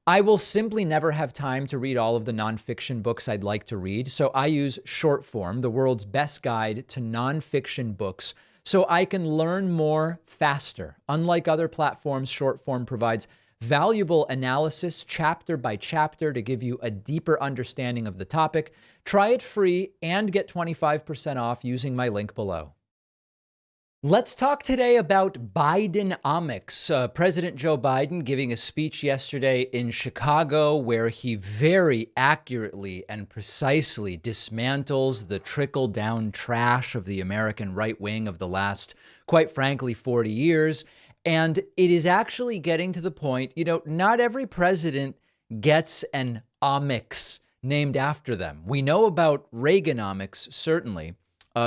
I will simply never have time to read all of the nonfiction books I'd like to read, so I use short form, the world's best guide to nonfiction books, so I can learn more faster. Unlike other platforms, short form provides valuable analysis chapter by chapter to give you a deeper understanding of the topic. Try it free and get 25% off using my link below. Let's talk today about Bidenomics. President Joe Biden giving a speech yesterday in Chicago where he very accurately and precisely dismantles the trickle-down trash of the American right wing of the last, quite frankly, 40 years. And it is actually getting to the point, not every president gets an omics named after them. We know about Reaganomics, certainly.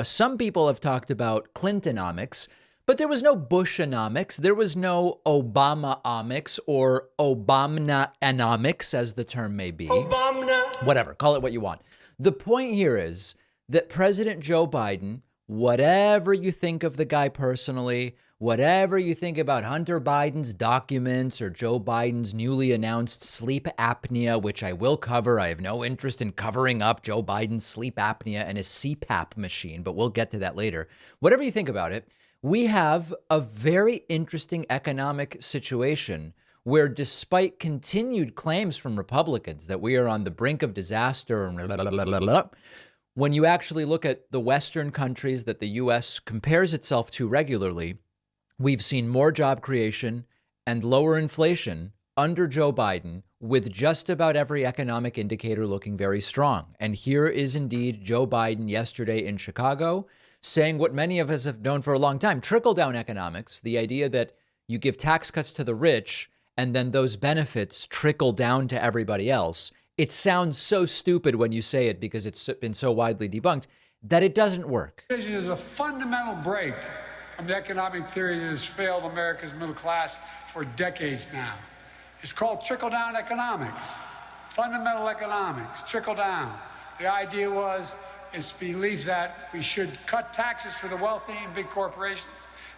Some people have talked about Clintonomics, but there was no Bushonomics. There was no Obama-omics or Obama-anomics, as the term may be. Obama. Whatever, call it what you want. The point here is that President Joe Biden, whatever you think of the guy personally, whatever you think about Hunter Biden's documents or Joe Biden's newly announced sleep apnea, which I will cover. I have no interest in covering up Joe Biden's sleep apnea and his CPAP machine, but we'll get to that later. Whatever you think about it, we have a very interesting economic situation where, despite continued claims from Republicans that we are on the brink of disaster, when you actually look at the Western countries that the U.S. compares itself to regularly, we've seen more job creation and lower inflation under Joe Biden, with just about every economic indicator looking very strong. And here is indeed Joe Biden yesterday in Chicago saying what many of us have known for a long time: trickle-down economics, the idea that you give tax cuts to the rich and then those benefits trickle down to everybody else. It sounds so stupid when you say it because it's been so widely debunked that it doesn't work. It is a fundamental break from the economic theory that has failed America's middle class for decades now. It's called trickle-down economics, fundamental economics, trickle down. The idea was, it's belief that we should cut taxes for the wealthy and big corporations.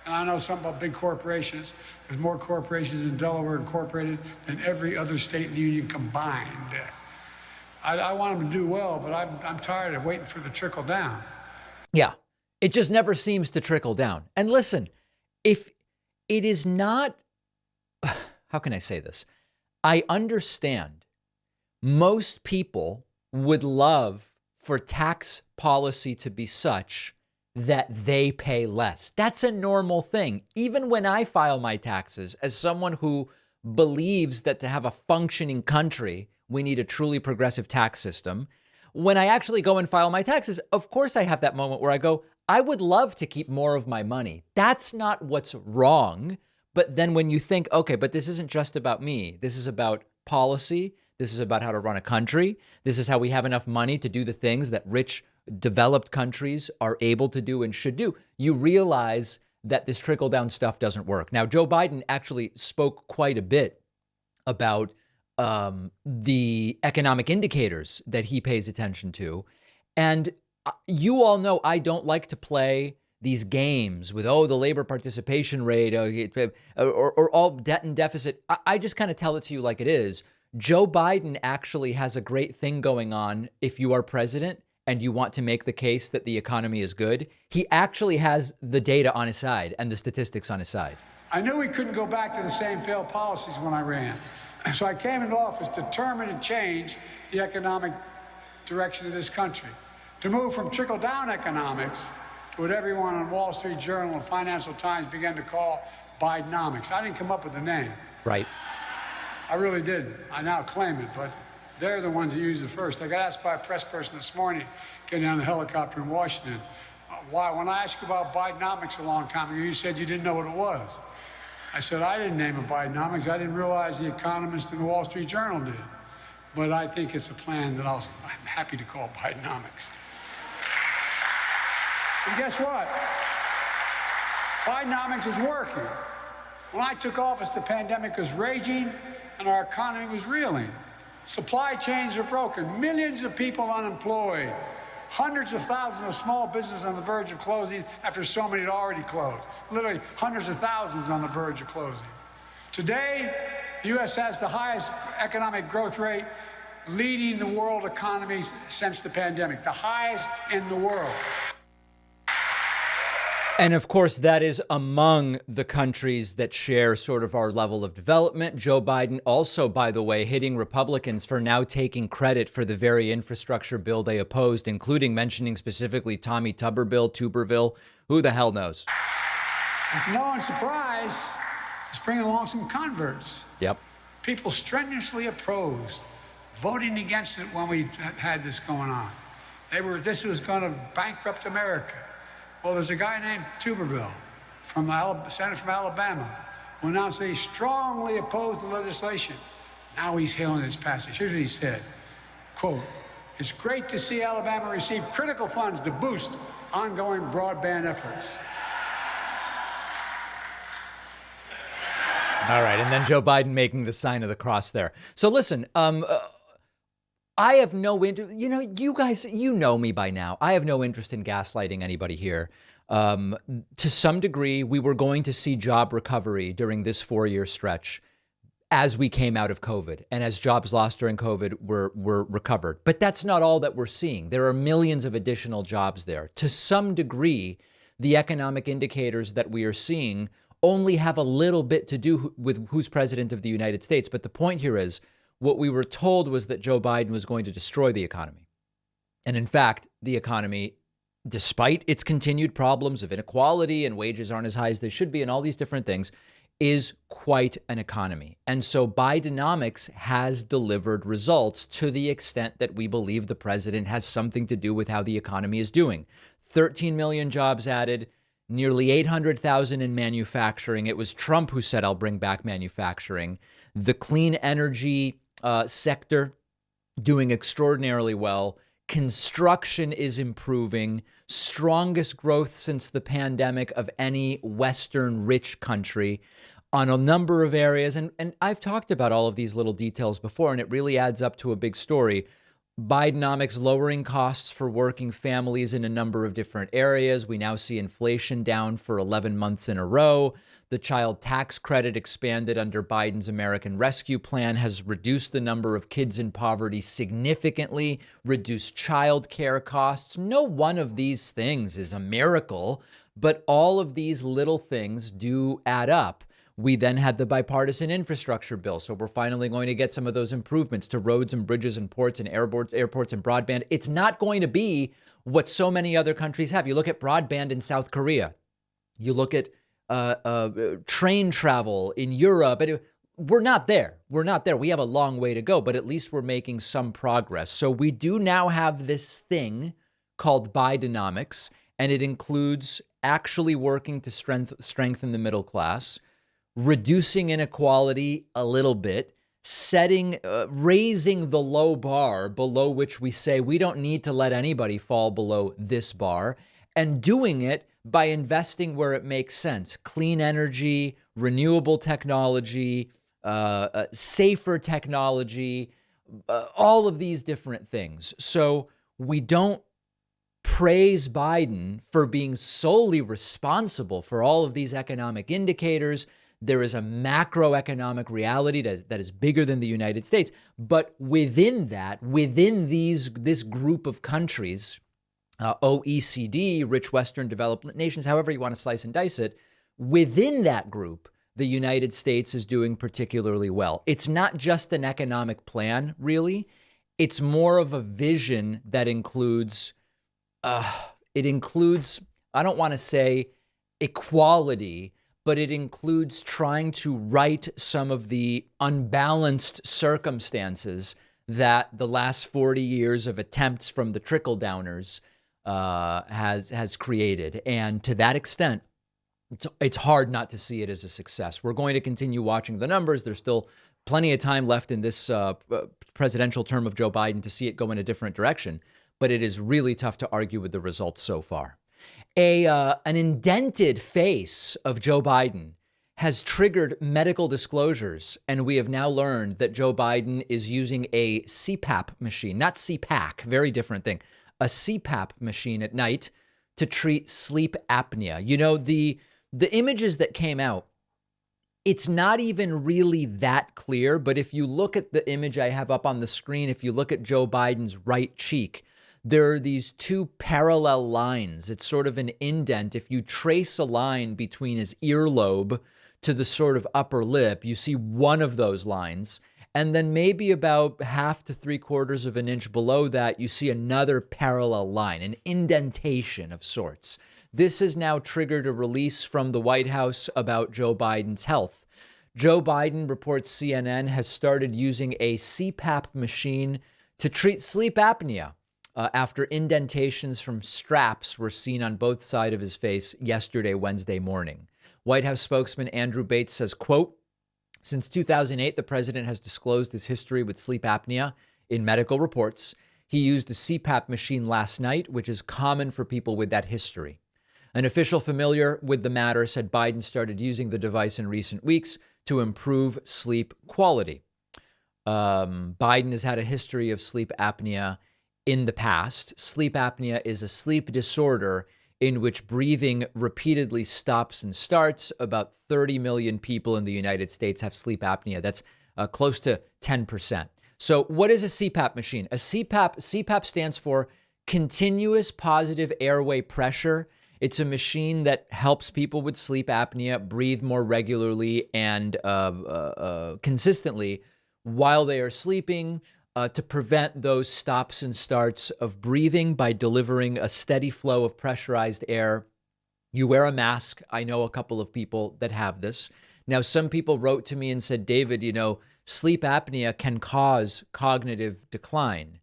And I know something about big corporations. There's more corporations in Delaware incorporated than every other state in the union combined. I want them to do well, but I'm tired of waiting for the trickle down. Yeah. It just never seems to trickle down. And listen, if it is not, how can I say this? I understand most people would love for tax policy to be such that they pay less. That's a normal thing. Even when I file my taxes, as someone who believes that to have a functioning country, we need a truly progressive tax system. When I actually go and file my taxes, of course I have that moment where I go, I would love to keep more of my money. That's not what's wrong. But then when you think, okay, but this isn't just about me. This is about policy. This is about how to run a country. This is how we have enough money to do the things that rich, developed countries are able to do and should do. You realize that this trickle-down stuff doesn't work. Now, Joe Biden actually spoke quite a bit about the economic indicators that he pays attention to. And you all know I don't like to play these games with, the labor participation rate or all debt and deficit. I just kind of tell it to you like it is. Joe Biden actually has a great thing going on if you are president and you want to make the case that the economy is good. He actually has the data on his side and the statistics on his side. I knew we couldn't go back to the same failed policies when I ran. So I came into office determined to change the economic direction of this country, to move from trickle-down economics to what everyone on Wall Street Journal and Financial Times began to call Bidenomics. I didn't come up with the name. Right. I really didn't. I now claim it, but they're the ones that used it first. I got asked by a press person this morning, getting on the helicopter in Washington, why, when I asked you about Bidenomics a long time ago, you said you didn't know what it was. I said, I didn't name it Bidenomics. I didn't realize the Economist and the Wall Street Journal did. But I think it's a plan that I'm happy to call Bidenomics. And guess what? Bidenomics is working. When I took office, the pandemic was raging and our economy was reeling. Supply chains are broken, millions of people unemployed, hundreds of thousands of small businesses on the verge of closing after so many had already closed. Literally hundreds of thousands on the verge of closing. Today, the U.S. has the highest economic growth rate, leading the world economies since the pandemic, the highest in the world. And of course, that is among the countries that share sort of our level of development. Joe Biden also, by the way, hitting Republicans for now taking credit for the very infrastructure bill they opposed, including mentioning specifically Tommy Tuberville. Who the hell knows? And to no one's surprise, it's bringing along some converts. Yep. People strenuously opposed, voting against it when we had this going on. This was going to bankrupt America. Well, there's a guy named Tuberville, senator from Alabama, who announced that he strongly opposed the legislation. Now he's hailing its passage. Here's what he said, quote, "It's great to see Alabama receive critical funds to boost ongoing broadband efforts." All right. And then Joe Biden making the sign of the cross there. So listen, I have no interest, you guys, you know me by now. I have no interest in gaslighting anybody here. To some degree, we were going to see job recovery during this 4-year stretch as we came out of COVID and as jobs lost during COVID were recovered. But that's not all that we're seeing. There are millions of additional jobs there. To some degree, the economic indicators that we are seeing only have a little bit to do with who's president of the United States. But the point here is, what we were told was that Joe Biden was going to destroy the economy. And in fact, the economy, despite its continued problems of inequality and wages aren't as high as they should be and all these different things, is quite an economy. And so Bidenomics has delivered results to the extent that we believe the president has something to do with how the economy is doing. 13 million jobs added, nearly 800,000 in manufacturing. It was Trump who said, "I'll bring back manufacturing." The clean energy sector doing extraordinarily well. Construction is improving. Strongest growth since the pandemic of any Western rich country on a number of areas. And I've talked about all of these little details before, and it really adds up to a big story. Bidenomics lowering costs for working families in a number of different areas. We now see inflation down for 11 months in a row. The child tax credit expanded under Biden's American Rescue Plan has reduced the number of kids in poverty significantly, reduced child care costs. No one of these things is a miracle, but all of these little things do add up. We then had the bipartisan infrastructure bill. So we're finally going to get some of those improvements to roads and bridges and ports and airports and broadband. It's not going to be what so many other countries have. You look at broadband in South Korea. You look at train travel in Europe. We're not there. We're not there. We have a long way to go, but at least we're making some progress. So we do now have this thing called Bidenomics, and it includes actually working to strengthen the middle class, reducing inequality a little bit, raising the low bar below which we say we don't need to let anybody fall below this bar, and doing it by investing where it makes sense. Clean energy, renewable technology, safer technology, all of these different things. So we don't praise Biden for being solely responsible for all of these economic indicators. There is a macroeconomic reality that is bigger than the United States. But within that, within this group of countries, OECD, rich Western developed nations, however you want to slice and dice it, within that group, the United States is doing particularly well. It's not just an economic plan, really. It's more of a vision that includes, I don't want to say equality, but it includes trying to right some of the unbalanced circumstances that the last 40 years of attempts from the trickle downers has created. And to that extent, it's hard not to see it as a success. We're going to continue watching the numbers. There's still plenty of time left in this presidential term of Joe Biden to see it go in a different direction. But it is really tough to argue with the results so far. An indented face of Joe Biden has triggered medical disclosures, and we have now learned that Joe Biden is using a CPAP machine, not CPAC, very different thing, a CPAP machine at night to treat sleep apnea. You know, the images that came out It's not even really that clear, but if you look at the image I have up on the screen, if you look at Joe Biden's right cheek, there are these two parallel lines. It's sort of an indent. If you trace a line between his earlobe to the sort of upper lip, you see one of those lines. And then maybe about half to 3/4 of an inch below that, you see another parallel line, an indentation of sorts. This has now triggered a release from the White House about Joe Biden's health. Joe Biden, reports CNN, has started using a CPAP machine to treat sleep apnea after indentations from straps were seen on both sides of his face yesterday, Wednesday morning. White House spokesman Andrew Bates says, quote, "Since 2008, the president has disclosed his history with sleep apnea in medical reports. He used a CPAP machine last night, which is common for people with that history. An official familiar with the matter said Biden started using the device in recent weeks to improve sleep quality." Biden has had a history of sleep apnea in the past. Sleep apnea is a sleep disorder in which breathing repeatedly stops and starts. About 30 million people in the United States have sleep apnea. That's close to 10%. So what is a CPAP machine? CPAP stands for continuous positive airway pressure. It's a machine that helps people with sleep apnea breathe more regularly and consistently while they are sleeping to prevent those stops and starts of breathing by delivering a steady flow of pressurized air. You wear a mask. I know a couple of people that have this. Now, some people wrote to me and said, David, sleep apnea can cause cognitive decline.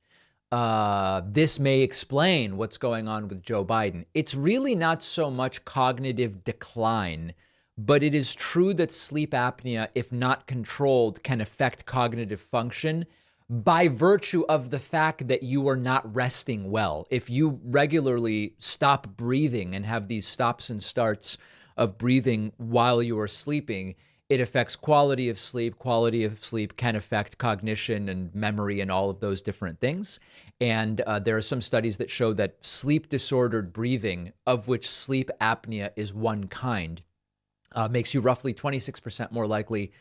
This may explain what's going on with Joe Biden. It's really not so much cognitive decline, but it is true that sleep apnea, if not controlled, can affect cognitive function by virtue of the fact that you are not resting well. If you regularly stop breathing and have these stops and starts of breathing while you are sleeping, it affects quality of sleep. Quality of sleep can affect cognition and memory and all of those different things. And there are some studies that show that sleep disordered breathing, of which sleep apnea is one kind, makes you roughly 26% more likely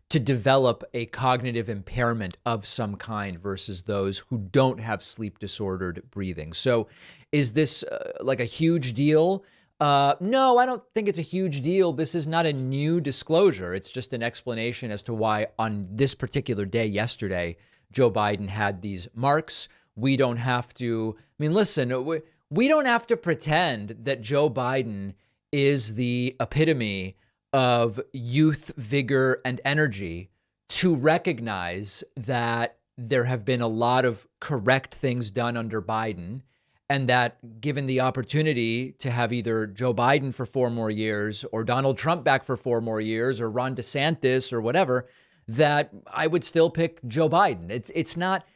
to develop a cognitive impairment of some kind versus those who don't have sleep disordered breathing. So is this like a huge deal? No, I don't think it's a huge deal. This is not a new disclosure. It's just an explanation as to why on this particular day yesterday, Joe Biden had these marks. We don't have to, listen, we don't have to pretend that Joe Biden is the epitome of youth, vigor, and energy to recognize that there have been a lot of correct things done under Biden, and that given the opportunity to have either Joe Biden for 4 more years or Donald Trump back for 4 more years or Ron DeSantis or whatever, that I would still pick Joe Biden. It's not,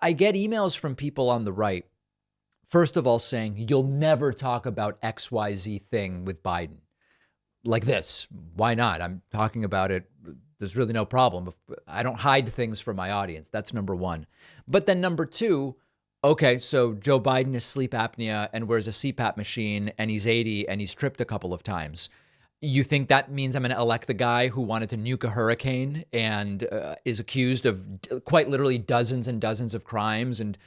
I get emails from people on the right, first of all, saying you'll never talk about XYZ thing with Biden. Like this. Why not? I'm talking about it. There's really no problem. I don't hide things from my audience. That's number one. But then number two, okay, so Joe Biden has sleep apnea and wears a CPAP machine and he's 80 and he's tripped a couple of times. You think that means I'm going to elect the guy who wanted to nuke a hurricane and is accused of quite literally dozens and dozens of crimes and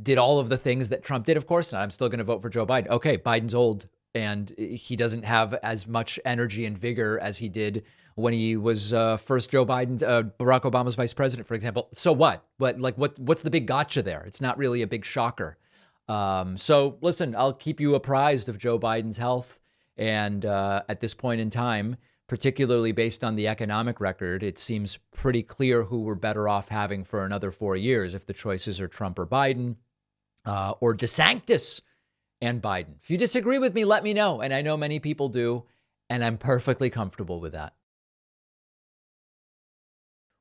did all of the things that Trump did? Of course not. I'm still going to vote for Joe Biden. Okay, Biden's old and he doesn't have as much energy and vigor as he did when he was first Joe Biden, Barack Obama's vice president, for example. So what? What's the big gotcha there? It's not really a big shocker. So listen, I'll keep you apprised of Joe Biden's health. And at this point in time, particularly based on the economic record, it seems pretty clear who we're better off having for another 4 years if the choices are Trump or Biden or DeSantis and Biden. If you disagree with me, let me know. And I know many people do, and I'm perfectly comfortable with that.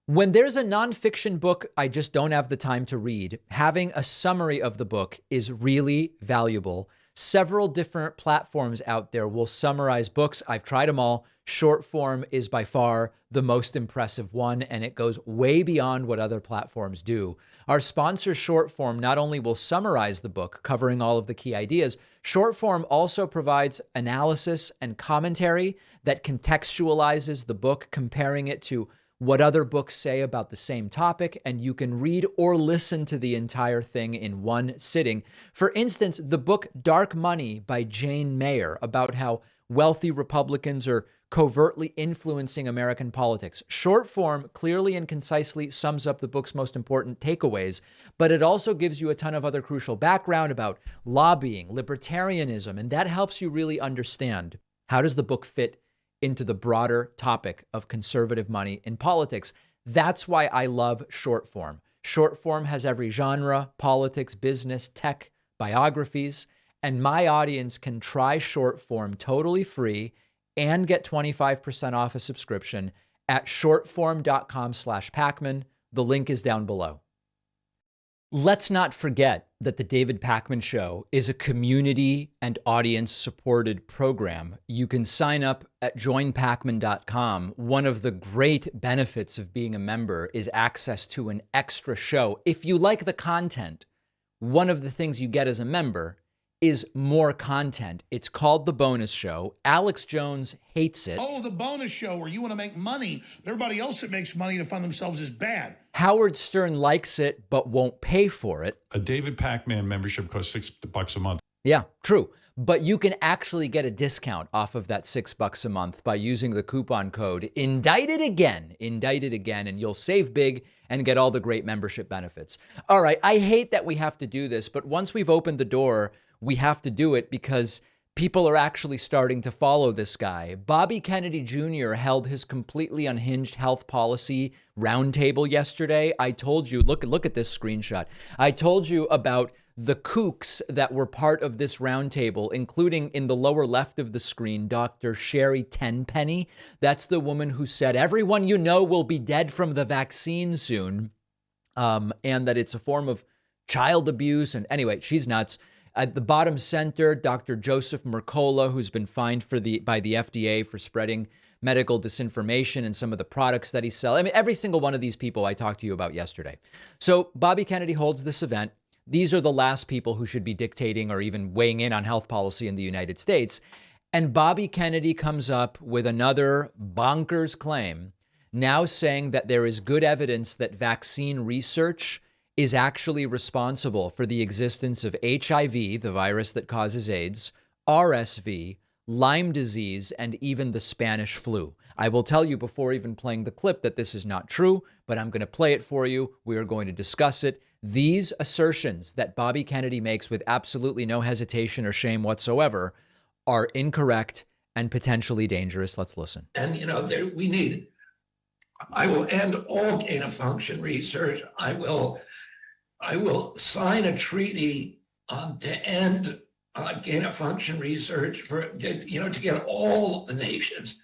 When there's a nonfiction book I just don't have the time to read, having a summary of the book is really valuable. Several different platforms out there will summarize books. I've tried them all. Short form is by far the most impressive one, and it goes way beyond what other platforms do. Our sponsor, Short Form, not only will summarize the book, covering all of the key ideas, Short Form also provides analysis and commentary that contextualizes the book, comparing it to what other books say about the same topic, and you can read or listen to the entire thing in one sitting. For instance, the book Dark Money by Jane Mayer, about how wealthy Republicans are covertly influencing American politics. Short form clearly and concisely sums up the book's most important takeaways, but it also gives you a ton of other crucial background about lobbying, libertarianism, and that helps you really understand how does the book fit into the broader topic of conservative money in politics. That's why I love short form. Short form has every genre: politics, business, tech, biographies, and my audience can try short form totally free and get 25% off a subscription at shortform.com/Pacman. The link is down below. Let's not forget that the David Pakman Show is a community and audience-supported program. You can sign up at joinpacman.com. One of the great benefits of being a member is access to an extra show. If you like the content, one of the things you get as a member is more content. It's called The Bonus Show. Alex Jones hates it. Oh, the bonus show where you want to make money. Everybody else that makes money to fund themselves is bad. Howard Stern likes it, but won't pay for it. A David Pakman membership costs $6 a month. Yeah, true. But you can actually get a discount off of that $6 a month by using the coupon code indicted again, and you'll save big and get all the great membership benefits. All right, I hate that we have to do this, but once we've opened the door, we have to do it because people are actually starting to follow this guy. Bobby Kennedy Jr. held his completely unhinged health policy roundtable yesterday. I told you, look at this screenshot. I told you about the kooks that were part of this roundtable, including in the lower left of the screen, Dr. Sherry Tenpenny. That's the woman who said, everyone you know will be dead from the vaccine soon, and that it's a form of child abuse. And anyway, she's nuts. At the bottom center, Dr. Joseph Mercola, who's been fined by the FDA for spreading medical disinformation and some of the products that he sells. I mean, every single one of these people I talked to you about yesterday. So Bobby Kennedy holds this event. These are the last people who should be dictating or even weighing in on health policy in the United States. And Bobby Kennedy comes up with another bonkers claim, now saying that there is good evidence that vaccine research is actually responsible for the existence of HIV, the virus that causes AIDS, RSV, Lyme disease, and even the Spanish flu. I will tell you before even playing the clip that this is not true, but I'm going to play it for you. We are going to discuss it. These assertions that Bobby Kennedy makes with absolutely no hesitation or shame whatsoever are incorrect and potentially dangerous. Let's listen. And, I will end all gain of function research. I will sign a treaty to end gain of function research to get all the nations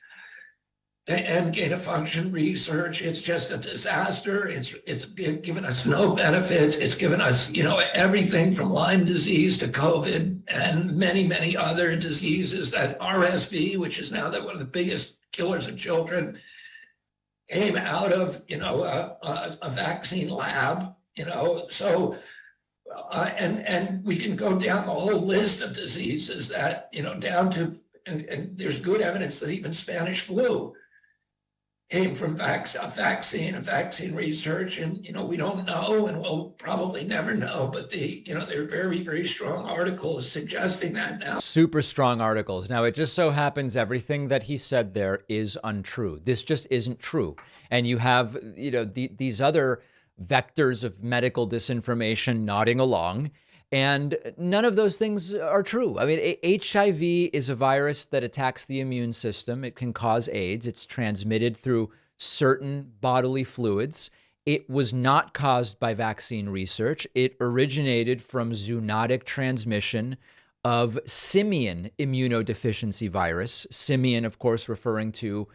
to end gain of function research. It's just a disaster. It's given us no benefits. It's given us, everything from Lyme disease to COVID and many, many other diseases. That RSV, which is now one of the biggest killers of children, came out of, a vaccine lab. And we can go down the whole list of diseases that, down to, and there's good evidence that even Spanish flu came from vaccine research. And, we don't know, and we'll probably never know, but there are very, very strong articles suggesting that now. Super strong articles. Now, it just so happens everything that he said there is untrue. This just isn't true. And you have, these other vectors of medical disinformation nodding along, and none of those things are true. I mean, HIV is a virus that attacks the immune system. It can cause AIDS. It's transmitted through certain bodily fluids. It was not caused by vaccine research. It originated from zoonotic transmission of simian immunodeficiency virus. Simian, of course, referring to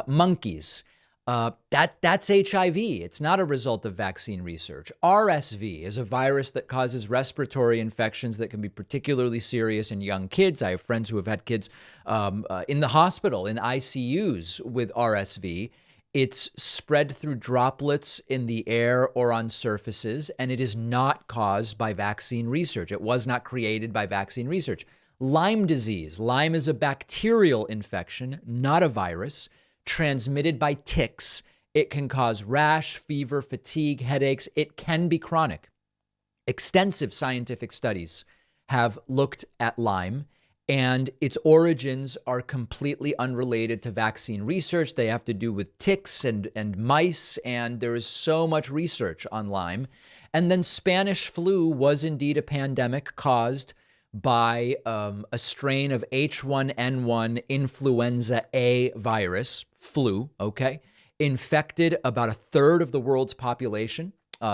monkeys. That's HIV. It's not a result of vaccine research. RSV is a virus that causes respiratory infections that can be particularly serious in young kids. I have friends who have had kids in the hospital, in ICUs with RSV. It's spread through droplets in the air or on surfaces, and it is not caused by vaccine research. It was not created by vaccine research. Lyme disease. Lyme is a bacterial infection, not a virus, transmitted by ticks. It can cause rash, fever, fatigue, headaches. It can be chronic. Extensive scientific studies have looked at Lyme, and its origins are completely unrelated to vaccine research. They have to do with ticks and mice, and there is so much research on Lyme. And then Spanish flu was indeed a pandemic caused by a strain of H1N1 influenza A virus, flu, okay, infected about a third of the world's population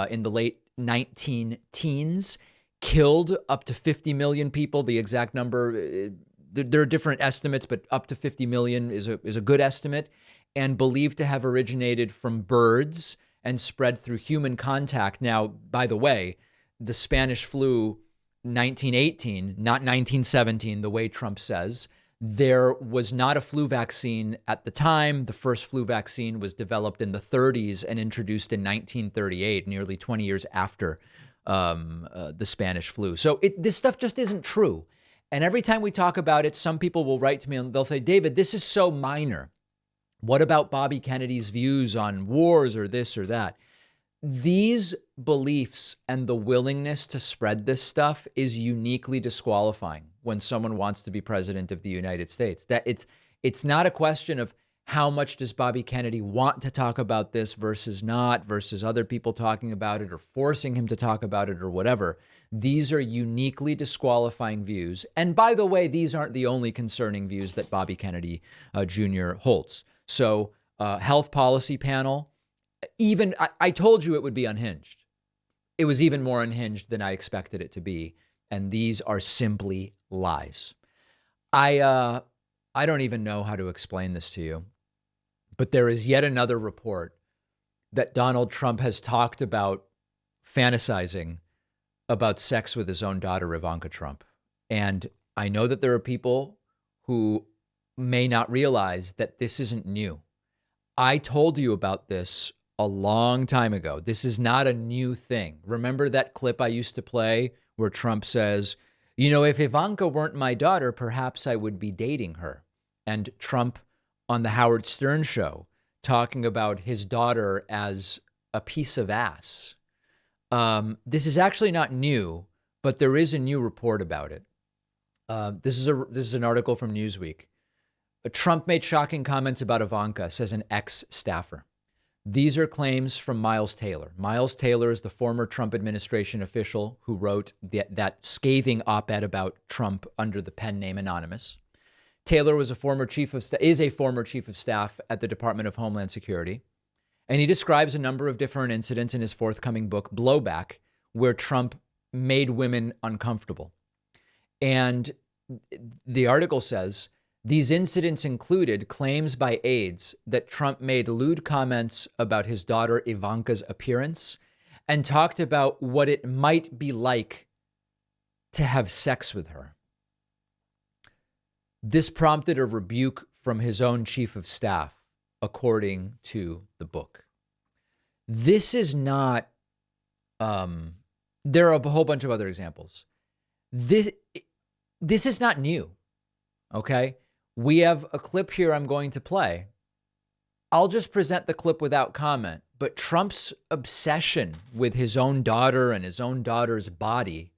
in the late 19 teens, killed up to 50 million people. The exact number, there are different estimates, but up to 50 million is a good estimate, and believed to have originated from birds and spread through human contact. Now, by the way, the Spanish flu 1918, not 1917, the way Trump says. There was not a flu vaccine at the time. The first flu vaccine was developed in the 30s and introduced in 1938, nearly 20 years after the Spanish flu. So this stuff just isn't true. And every time we talk about it, some people will write to me and they'll say, David, this is so minor. What about Bobby Kennedy's views on wars or this or that? These beliefs and the willingness to spread this stuff is uniquely disqualifying when someone wants to be president of the United States. That it's not a question of how much does Bobby Kennedy want to talk about this versus not, versus other people talking about it or forcing him to talk about it or whatever. These are uniquely disqualifying views. And by the way, these aren't the only concerning views that Bobby Kennedy Jr. holds. So health policy panel, even I told you it would be unhinged. It was even more unhinged than I expected it to be. And these are simply lies. I don't even know how to explain this to you, but there is yet another report that Donald Trump has talked about fantasizing about sex with his own daughter, Ivanka Trump. And I know that there are people who may not realize that this isn't new. I told you about this a long time ago. This is not a new thing. Remember that clip I used to play where Trump says, you know, if Ivanka weren't my daughter, perhaps I would be dating her. And Trump on the Howard Stern show talking about his daughter as a piece of ass. This is actually not new, but there is a new report about it. This is an article from Newsweek. Trump made shocking comments about Ivanka, says an ex-staffer. These are claims from Miles Taylor. Miles Taylor is the former Trump administration official who wrote that scathing op-ed about Trump under the pen name Anonymous. Taylor is a former chief of staff at the Department of Homeland Security. And he describes a number of different incidents in his forthcoming book, Blowback, where Trump made women uncomfortable. And the article says, these incidents included claims by aides that Trump made lewd comments about his daughter Ivanka's appearance and talked about what it might be like to have sex with her. This prompted a rebuke from his own chief of staff, according to the book. This is not, there are a whole bunch of other examples. This is not new, okay? We have a clip here I'm going to play. I'll just present the clip without comment, but Trump's obsession with his own daughter and his own daughter's body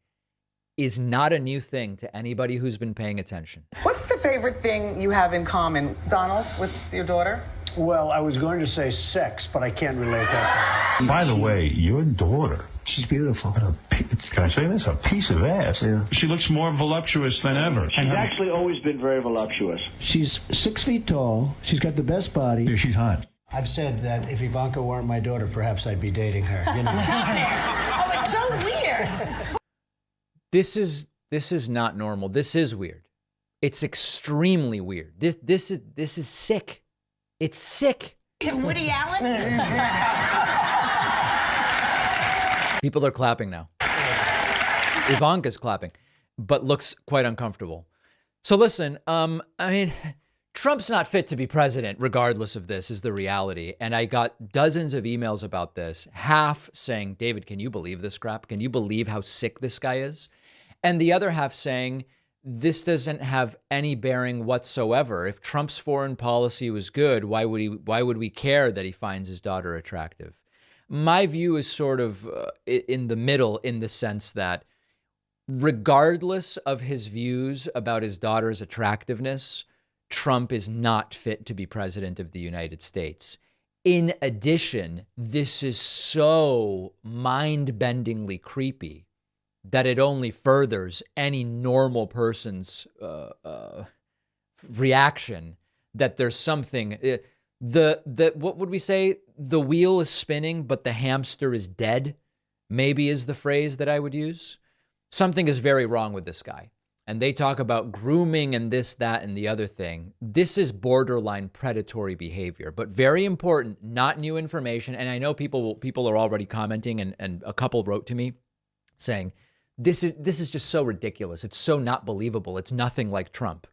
is not a new thing to anybody who's been paying attention. What's the favorite thing you have in common, Donald, with your daughter? Well, I was going to say sex, but I can't relate that. By the way, your daughter, She's beautiful. can I say this? A piece of ass. Yeah. She looks more voluptuous than ever. She's actually always been very voluptuous. She's 6 feet tall. She's got the best body. Yeah, she's hot. I've said that if Ivanka weren't my daughter, perhaps I'd be dating her. You know? Oh, it's so weird. This is not normal. This is weird. It's extremely weird. This is sick. It's sick. Woody Allen? People are clapping now. Ivanka's clapping, but looks quite uncomfortable. So listen, Trump's not fit to be president, regardless of this, is the reality. And I got dozens of emails about this, half saying, David, can you believe this crap? Can you believe how sick this guy is? And the other half saying, this doesn't have any bearing whatsoever. If Trump's foreign policy was good, why would we care that he finds his daughter attractive? My view is sort of in the middle, in the sense that regardless of his views about his daughter's attractiveness, Trump is not fit to be president of the United States. In addition, this is so mind-bendingly creepy that it only furthers any normal person's reaction that there's something. What would we say? The wheel is spinning, but the hamster is dead, maybe is the phrase that I would use. Something is very wrong with this guy. And they talk about grooming and this, that, and the other thing. This is borderline predatory behavior, but very important, not new information. And I know people are already commenting, and a couple wrote to me saying, this is just so ridiculous. It's so not believable. It's nothing like Trump.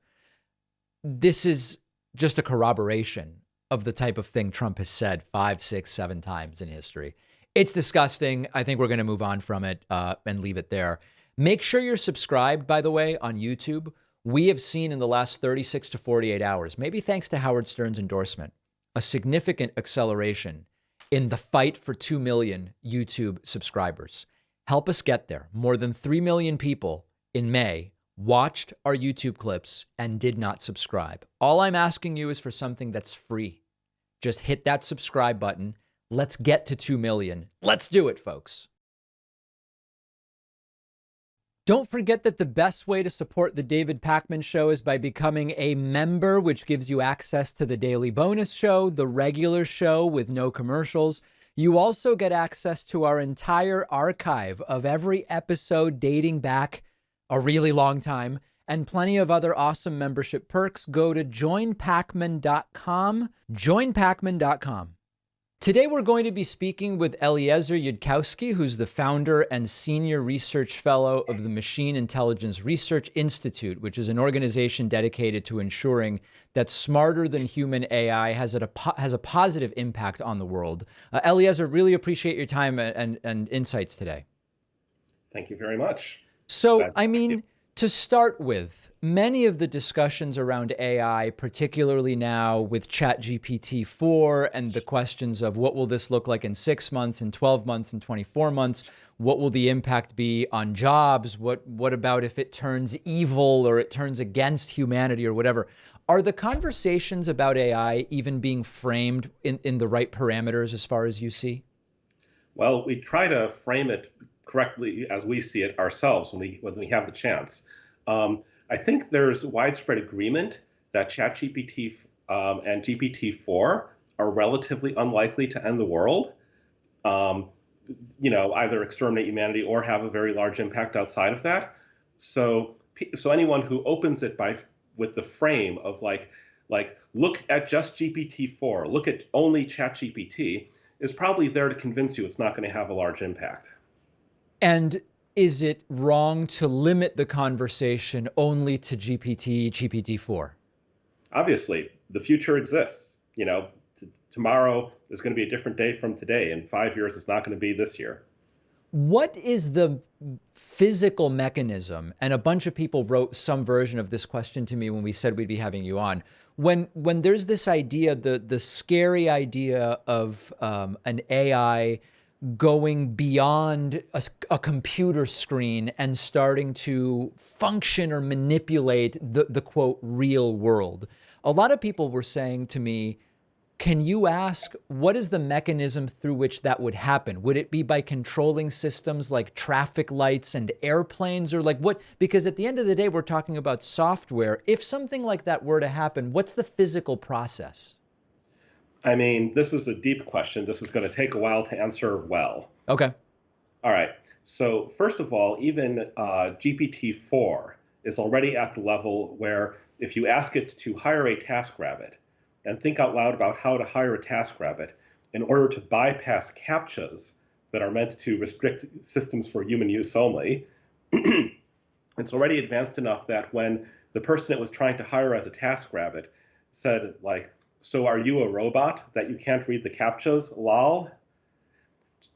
This is just a corroboration of the type of thing Trump has said 5, 6, 7 times in history. It's disgusting. I think we're going to move on from it and leave it there. Make sure you're subscribed, by the way, on YouTube. We have seen in the last 36 to 48 hours, maybe thanks to Howard Stern's endorsement, a significant acceleration in the fight for 2 million YouTube subscribers. Help us get there. More than 3 million people in May watched our YouTube clips and did not subscribe. All I'm asking you is for something that's free. Just hit that subscribe button. Let's get to 2 million. Let's do it, folks. Don't forget that the best way to support the David Pakman Show is by becoming a member, which gives you access to the daily bonus show, the regular show with no commercials. You also get access to our entire archive of every episode dating back a really long time and plenty of other awesome membership perks. Go to joinpakman.com, joinpakman.com. Today, we're going to be speaking with Eliezer Yudkowsky, who's the founder and senior research fellow of the Machine Intelligence Research Institute, which is an organization dedicated to ensuring that smarter than human AI has a positive impact on the world. Eliezer, really appreciate your time and insights today. Thank you very much. So, to start with, many of the discussions around AI, particularly now with ChatGPT-4 and the questions of what will this look like in 6 months, in 12 months, in 24 months, what will the impact be on jobs, what about if it turns evil or it turns against humanity or whatever. Are the conversations about AI even being framed in the right parameters as far as you see? Well, we try to frame it correctly as we see it ourselves when we have the chance. I think there's widespread agreement that ChatGPT and GPT-4 are relatively unlikely to end the world, either exterminate humanity or have a very large impact outside of that. So anyone who opens it with the frame of like look at just GPT-4, look at only ChatGPT, is probably there to convince you it's not going to have a large impact. And is it wrong to limit the conversation only to GPT-4? Obviously, the future exists. Tomorrow is going to be a different day from today. In 5 years, it's not going to be this year. What is the physical mechanism? And a bunch of people wrote some version of this question to me when we said we'd be having you on. When there's this idea, the scary idea of an AI going beyond a computer screen and starting to function or manipulate the quote real world. A lot of people were saying to me, can you ask what is the mechanism through which that would happen? Would it be by controlling systems like traffic lights and airplanes, or like what? Because at the end of the day, we're talking about software. If something like that were to happen, what's the physical process? I mean, this is a deep question. This is going to take a while to answer well. Okay. All right. So first of all, even GPT-4 is already at the level where if you ask it to hire a TaskRabbit and think out loud about how to hire a TaskRabbit in order to bypass CAPTCHAs that are meant to restrict systems for human use only, it's already advanced enough that when the person it was trying to hire as a TaskRabbit said, like, so are you a robot that you can't read the CAPTCHAs, lol?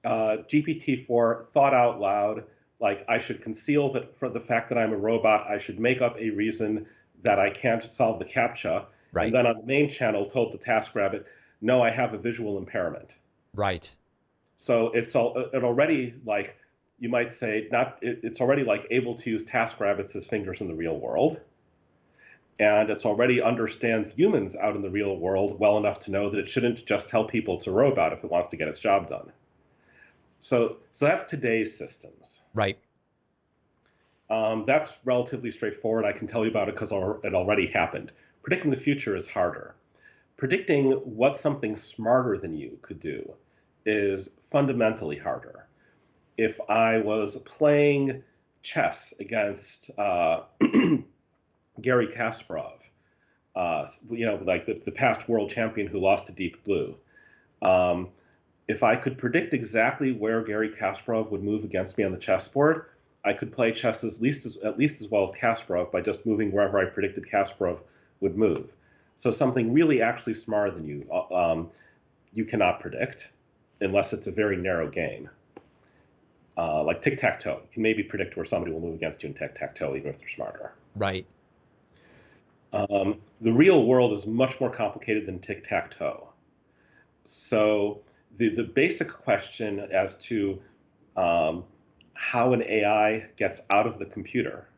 GPT-4 thought out loud, like, I should conceal that for the fact that I'm a robot, I should make up a reason that I can't solve the CAPTCHA. Right. And then on the main channel told the TaskRabbit, no, I have a visual impairment. Right. So it already, like, you might say, it's already like able to use TaskRabbits as fingers in the real world. And it's already understands humans out in the real world well enough to know that it shouldn't just tell people it's a robot if it wants to get its job done. So that's today's systems. Right. That's relatively straightforward. I can tell you about it because it already happened. Predicting the future is harder. Predicting what something smarter than you could do is fundamentally harder. If I was playing chess against Gary Kasparov, like the past world champion who lost to Deep Blue, if I could predict exactly where Gary Kasparov would move against me on the chessboard, I could play chess at least as well as Kasparov by just moving wherever I predicted Kasparov would move. So something really actually smarter than you, you cannot predict unless it's a very narrow game. Like tic-tac-toe. You can maybe predict where somebody will move against you in tic-tac-toe, even if they're smarter. Right. The real world is much more complicated than tic-tac-toe. So the basic question as to how an AI gets out of the computer,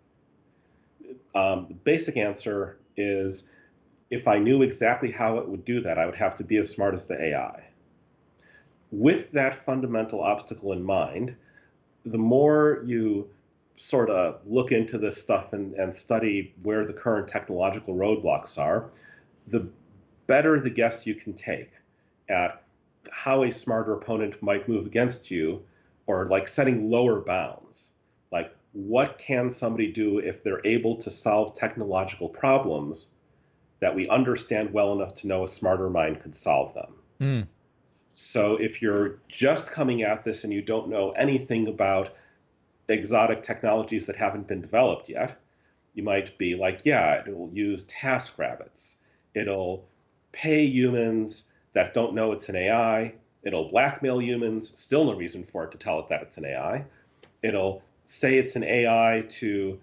the basic answer is if I knew exactly how it would do that, I would have to be as smart as the AI. With that fundamental obstacle in mind, the more you sort of look into this stuff and study where the current technological roadblocks are, the better the guess you can take at how a smarter opponent might move against you, or like setting lower bounds. Like, what can somebody do if they're able to solve technological problems that we understand well enough to know a smarter mind could solve them? Mm. So if you're just coming at this and you don't know anything about exotic technologies that haven't been developed yet, you might be like, yeah, it will use TaskRabbits. It'll pay humans that don't know it's an AI. It'll blackmail humans, still no reason for it to tell it that it's an AI. It'll say it's an AI to,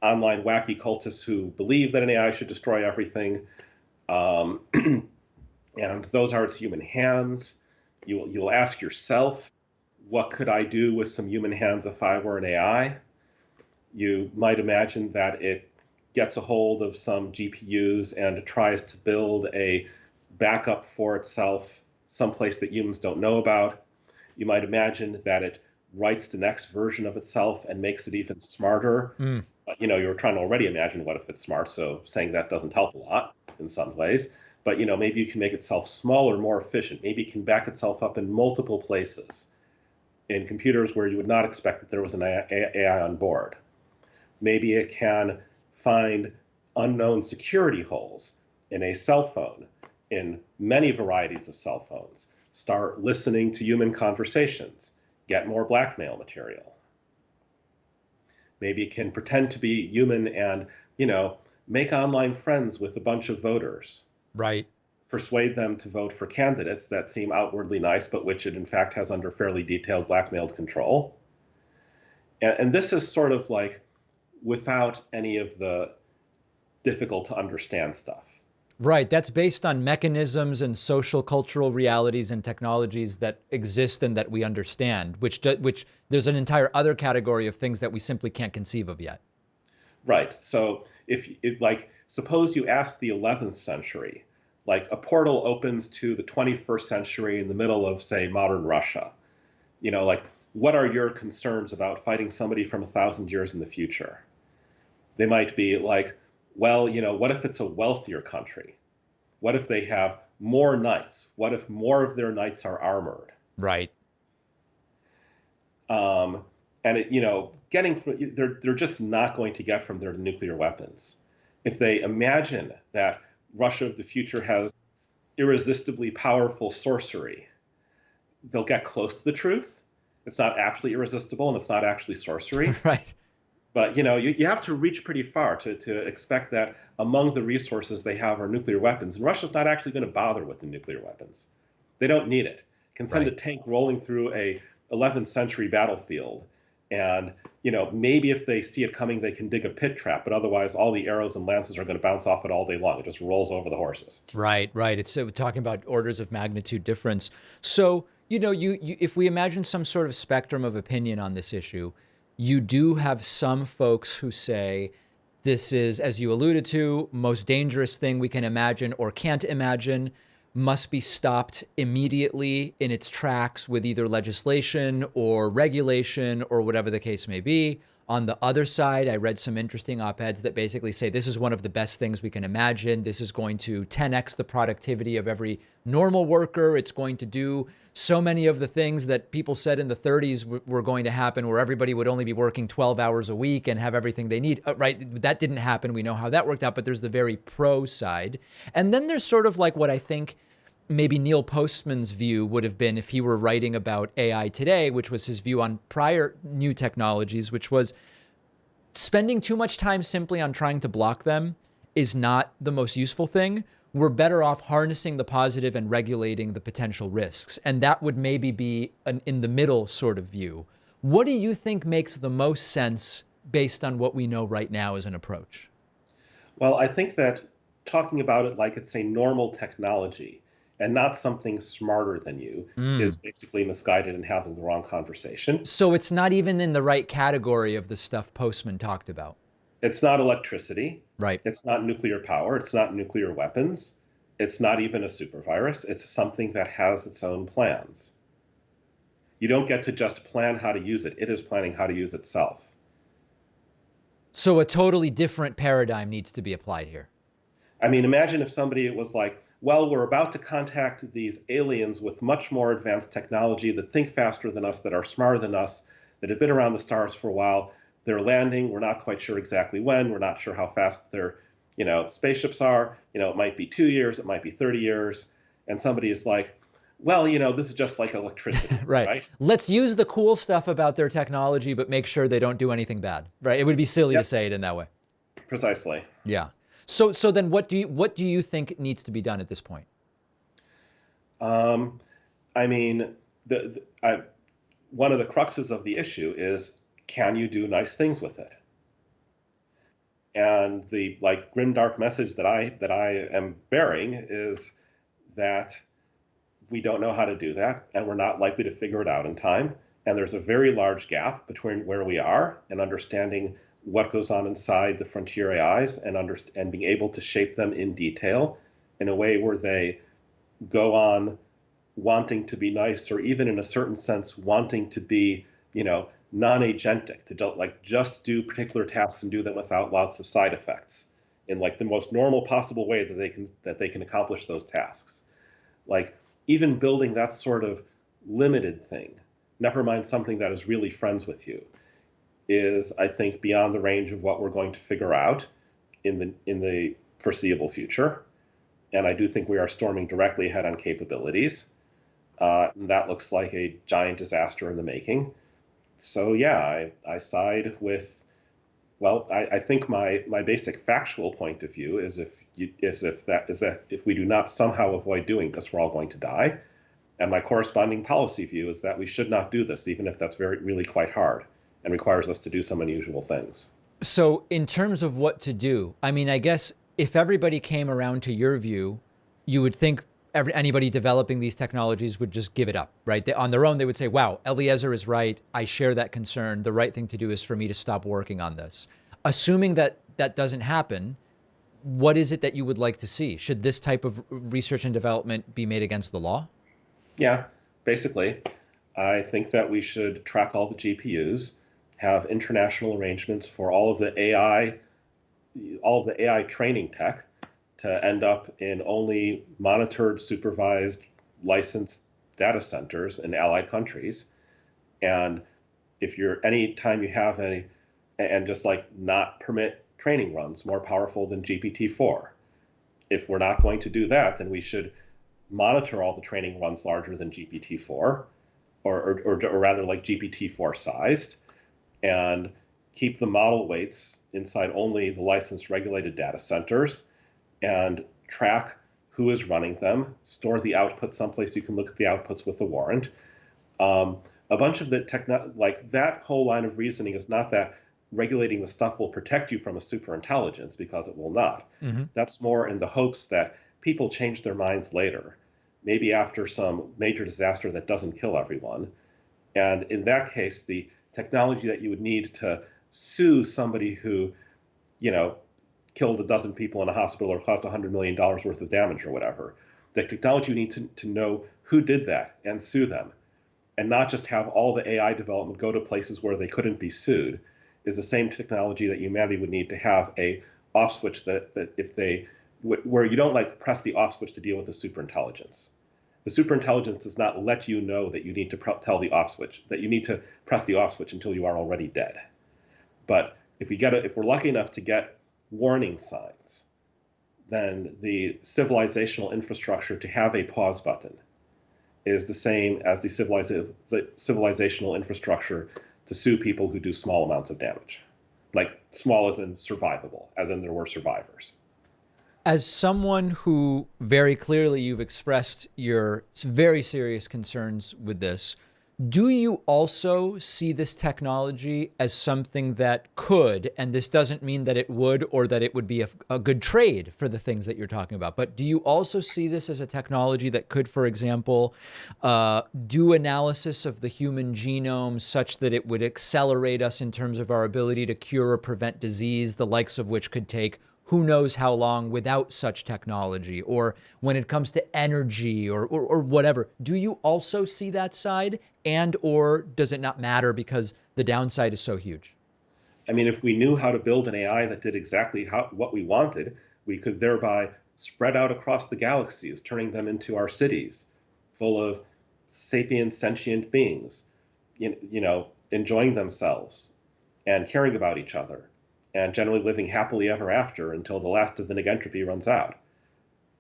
online wacky cultists who believe that an AI should destroy everything. And those are its human hands. You'll ask yourself, what could I do with some human hands if I were an AI? You might imagine that it gets a hold of some GPUs and tries to build a backup for itself someplace that humans don't know about. You might imagine that it writes the next version of itself and makes it even smarter. Mm. You're trying to already imagine what if it's smart, so saying that doesn't help a lot in some ways. But, maybe you can make itself smaller, more efficient. Maybe it can back itself up in multiple places in computers where you would not expect that there was an AI on board. Maybe it can find unknown security holes in a cell phone, in many varieties of cell phones, start listening to human conversations, get more blackmail material. Maybe it can pretend to be human and, make online friends with a bunch of voters. Right. Persuade them to vote for candidates that seem outwardly nice, but which it in fact has under fairly detailed blackmailed control. And this is sort of like without any of the difficult to understand stuff. Right. That's based on mechanisms and social cultural realities and technologies that exist and that we understand, which there's an entire other category of things that we simply can't conceive of yet. Right. So if suppose you ask the 11th century, like a portal opens to the 21st century in the middle of, say, modern Russia. What are your concerns about fighting somebody from 1,000 years in the future? They might be like, well, what if it's a wealthier country? What if they have more knights? What if more of their knights are armored? Right. And they're just not going to get from their nuclear weapons. If they imagine that Russia of the future has irresistibly powerful sorcery, they'll get close to the truth. It's not actually irresistible and it's not actually sorcery. Right. But, you have to reach pretty far to expect that among the resources they have are nuclear weapons. And Russia's not actually going to bother with the nuclear weapons. They don't need it. Can send a tank rolling through a 11th century battlefield. And, maybe if they see it coming, they can dig a pit trap. But otherwise, all the arrows and lances are going to bounce off it all day long. It just rolls over the horses. Right. It's talking about orders of magnitude difference. So, if we imagine some sort of spectrum of opinion on this issue, you do have some folks who say this is, as you alluded to, most dangerous thing we can imagine or can't imagine, must be stopped immediately in its tracks with either legislation or regulation or whatever the case may be. On the other side, I read some interesting op-eds that basically say this is one of the best things we can imagine. This is going to 10x the productivity of every normal worker. It's going to do so many of the things that people said in the 30s were going to happen, where everybody would only be working 12 hours a week and have everything they need. Right? That didn't happen. We know how that worked out, but there's the very pro side. And then there's sort of like what I think maybe Neil Postman's view would have been if he were writing about AI today, which was his view on prior new technologies, which was spending too much time simply on trying to block them is not the most useful thing. We're better off harnessing the positive and regulating the potential risks. And that would maybe be an in the middle sort of view. What do you think makes the most sense based on what we know right now as an approach? Well, I think that talking about it like it's a normal technology and not something smarter than you is basically misguided and having the wrong conversation. So it's not even in the right category of the stuff Postman talked about. It's not electricity. Right. It's not nuclear power. It's not nuclear weapons. It's not even a supervirus. It's something that has its own plans. You don't get to just plan how to use it. It is planning how to use itself. So a totally different paradigm needs to be applied here. I mean, imagine if somebody was like, well, we're about to contact these aliens with much more advanced technology that think faster than us, that are smarter than us, that have been around the stars for a while. They're landing. We're not quite sure exactly when. We're not sure how fast their, spaceships are. It might be 2 years. It might be 30 years. And somebody is like, well, this is just like electricity. Right. Let's use the cool stuff about their technology, but make sure they don't do anything bad. Right. It would be silly to say it in that way. Precisely. Yeah. So then what do you think needs to be done at this point? I mean, one of the cruxes of the issue is, can you do nice things with it? And the grimdark message that I am bearing is that we don't know how to do that, and we're not likely to figure it out in time. And there's a very large gap between where we are and understanding what goes on inside the frontier AIs and being able to shape them in detail in a way where they go on wanting to be nice, or even in a certain sense wanting to be, non-agentic, to just do particular tasks and do them without lots of side effects in the most normal possible way that they can accomplish those tasks. Even building that sort of limited thing, never mind something that is really friends with you, is, I think, beyond the range of what we're going to figure out in the foreseeable future. And I do think we are storming directly ahead on capabilities. That looks like a giant disaster in the making. So yeah, I side with, I think my basic factual point of view is that if we do not somehow avoid doing this, we're all going to die. And my corresponding policy view is that we should not do this, even if that's really quite hard and requires us to do some unusual things. So in terms of what to do, I mean, I guess if everybody came around to your view, you would think anybody developing these technologies would just give it up, right? On their own, they would say, wow, Eliezer is right. I share that concern. The right thing to do is for me to stop working on this. Assuming that that doesn't happen, what is it that you would like to see? Should this type of research and development be made against the law? Yeah, basically. I think that we should track all the GPUs, have international arrangements for all of the AI training tech to end up in only monitored, supervised, licensed data centers in allied countries. And anytime you have and just not permit training runs more powerful than GPT-4. if we're not going to do that, then we should monitor all the training runs larger than GPT-4, or rather like GPT-4 sized, and keep the model weights inside only the licensed regulated data centers, and track who is running them, store the output someplace you can look at the outputs with a warrant. A bunch of the like that whole line of reasoning is not that regulating the stuff will protect you from a superintelligence, because it will not. Mm-hmm. That's more in the hopes that people change their minds later, maybe after some major disaster that doesn't kill everyone. And in that case, the technology that you would need to sue somebody who, killed a dozen people in a hospital or caused $100 million worth of damage or whatever, the technology you need to know who did that and sue them, and not just have all the AI development go to places where they couldn't be sued, is the same technology that humanity would need to have a off switch that if they, where you don't like press the off switch to deal with the superintelligence. The superintelligence does not let you know that you need to tell the off switch, that you need to press the off switch until you are already dead. But if we're lucky enough to get warning signs, then the civilizational infrastructure to have a pause button is the same as the civilizational infrastructure to sue people who do small amounts of damage. Like small as in survivable, as in there were survivors. As someone who very clearly you've expressed your very serious concerns with this, do you also see this technology as something that could, and this doesn't mean that it would or that it would be a good trade for the things that you're talking about, but do you also see this as a technology that could, for example, do analysis of the human genome such that it would accelerate us in terms of our ability to cure or prevent disease, the likes of which could take who knows how long without such technology, or when it comes to energy or whatever? Do you also see that side, and or does it not matter because the downside is so huge? I mean, if we knew how to build an AI that did exactly what we wanted, we could thereby spread out across the galaxies, turning them into our cities, full of sapient, sentient beings, enjoying themselves and caring about each other, and generally living happily ever after until the last of the negentropy runs out.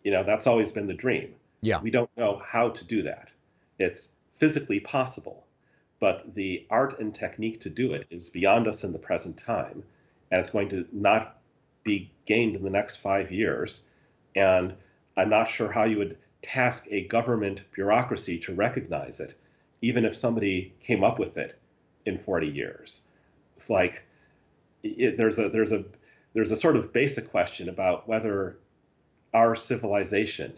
That's always been the dream. Yeah. We don't know how to do that. It's physically possible, but the art and technique to do it is beyond us in the present time, and it's going to not be gained in the next 5 years. And I'm not sure how you would task a government bureaucracy to recognize it, even if somebody came up with it in 40 years. It's like, there's a sort of basic question about whether our civilization